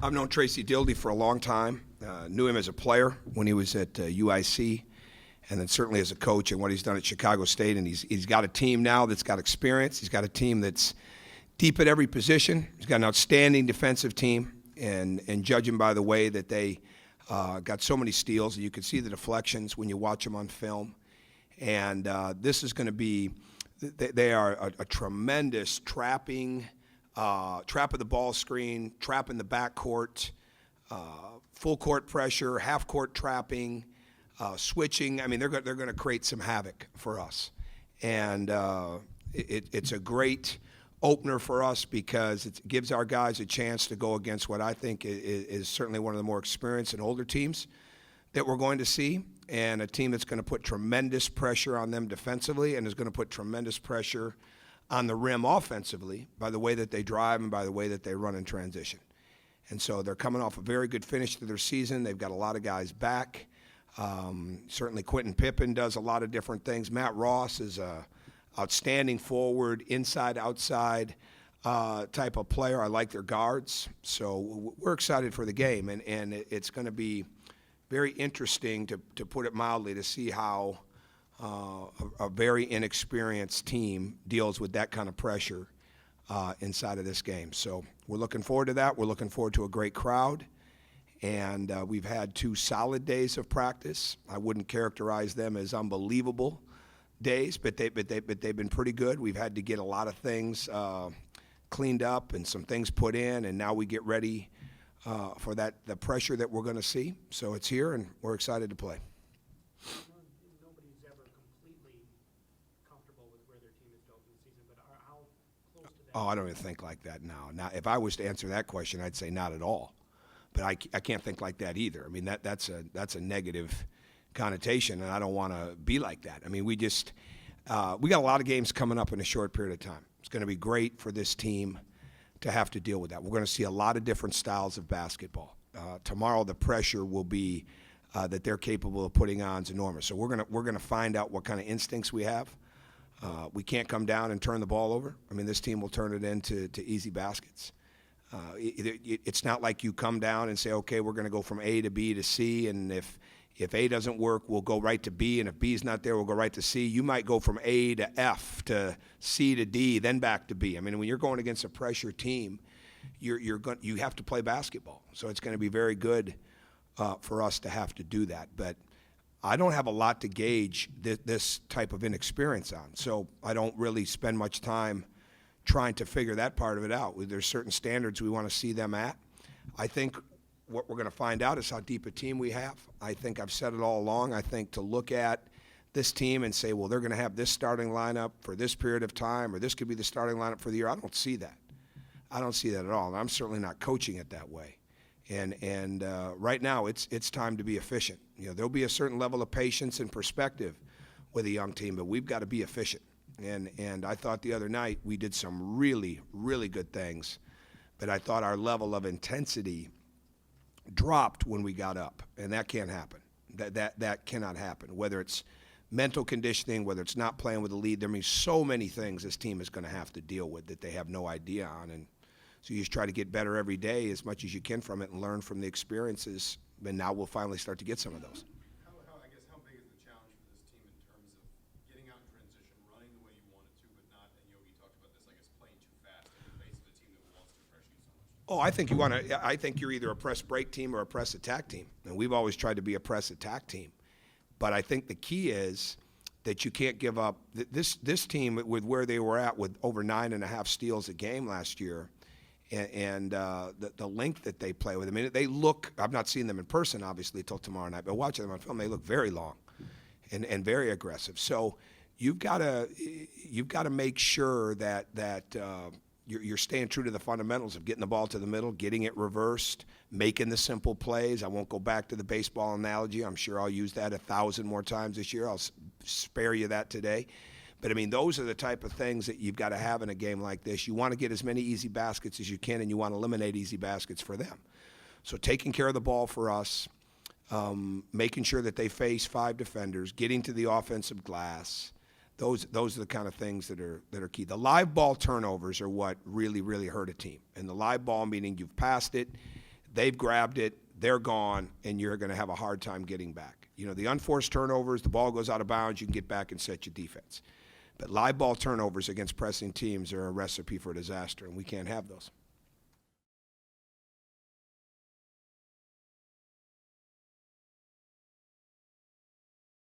I've known Tracy Dildy for a long time. Knew him as a player when he was at UIC, and then certainly as a coach and what he's done at Chicago State. And he's got a team now that's got experience. He's got a team that's deep at every position. He's got an outstanding defensive team, and judging by the way that they got so many steals, you can see the deflections when you watch them on film. And this is going to be – they are a tremendous trap of the ball screen, trap in the backcourt, full court pressure, half court trapping, switching. I mean, they're going to create some havoc for us, and it's a great opener for us because it gives our guys a chance to go against what I think is certainly one of the more experienced and older teams that we're going to see, and a team that's going to put tremendous pressure on them defensively and is going to put tremendous pressure on the rim offensively by the way that they drive and by the way that they run in transition. And so they're coming off a very good finish to their season. They've got a lot of guys back. Certainly Quentin Pippen does a lot of different things. Matt Ross is a outstanding forward, inside, outside type of player. I like their guards. So we're excited for the game, and it's going to be very interesting, to put it mildly, to see how a very inexperienced team deals with that kind of pressure inside of this game. So we're looking forward to that. We're looking forward to a great crowd. And we've had 2 solid days of practice. I wouldn't characterize them as unbelievable days, but they've been pretty good. We've had to get a lot of things cleaned up and some things put in, and now we get ready for the pressure that we're going to see. So it's here, and we're excited to play. Nobody's ever completely comfortable with where their team is built in the season, but how close to that? Oh, I don't even think like that now. Now, if I was to answer that question, I'd say not at all. But I can't think like that either. I mean, that's a negative connotation, and I don't want to be like that. I mean, we got a lot of games coming up in a short period of time. It's going to be great for this team to have to deal with that. We're going to see a lot of different styles of basketball. Tomorrow, the pressure will be that they're capable of putting on is enormous. So we're going to find out what kind of instincts we have. We can't come down and turn the ball over. I mean, this team will turn it into easy baskets. It's not like you come down and say, okay, we're going to go from A to B to C, and if A doesn't work, we'll go right to B, and if B's not there, we'll go right to C. You might go from A to F to C to D, then back to B. I mean, when you're going against a pressure team, you have to play basketball. So it's going to be very good for us to have to do that. But I don't have a lot to gauge this type of inexperience on, so I don't really spend much time trying to figure that part of it out. There's certain standards we want to see them at. I think what we're going to find out is how deep a team we have. I think I've said it all along. I think to look at this team and say, well, they're going to have this starting lineup for this period of time, or this could be the starting lineup for the year, I don't see that. I don't see that at all, and I'm certainly not coaching it that way. And right now, it's time to be efficient. You know, there'll be a certain level of patience and perspective with a young team, but we've got to be efficient. And I thought the other night we did some really, really good things, but I thought our level of intensity dropped when we got up, and that can't happen. That cannot happen. Whether it's mental conditioning, whether it's not playing with the lead, there are so many things this team is going to have to deal with that they have no idea on. And so you just try to get better every day as much as you can from it and learn from the experiences, and now we'll finally start to get some of those. How big is the challenge for this team in terms of getting out in transition, running the way you want it to, but not, and Yogi talked about this, I guess, playing too fast in the face of a team that wants to pressure you so much? Oh, I think you're either a press break team or a press attack team. And we've always tried to be a press attack team. But I think the key is that you can't give up. This team, with where they were at with over 9.5 steals a game last year, and the length that they play with. I mean, they look, I've not seen them in person, obviously, till tomorrow night, but watching them on film, they look very long and very aggressive. So you've got to make sure that you're staying true to the fundamentals of getting the ball to the middle, getting it reversed, making the simple plays. I won't go back to the baseball analogy. I'm sure I'll use that 1,000 more times this year. I'll spare you that today. But, I mean, those are the type of things that you've got to have in a game like this. You want to get as many easy baskets as you can, and you want to eliminate easy baskets for them. So taking care of the ball for us, making sure that they face 5 defenders, getting to the offensive glass, those are the kind of things that are key. The live ball turnovers are what really, really hurt a team. And the live ball, meaning you've passed it, they've grabbed it, they're gone, and you're going to have a hard time getting back. You know, the unforced turnovers, the ball goes out of bounds, you can get back and set your defense. But live ball turnovers against pressing teams are a recipe for disaster, and we can't have those.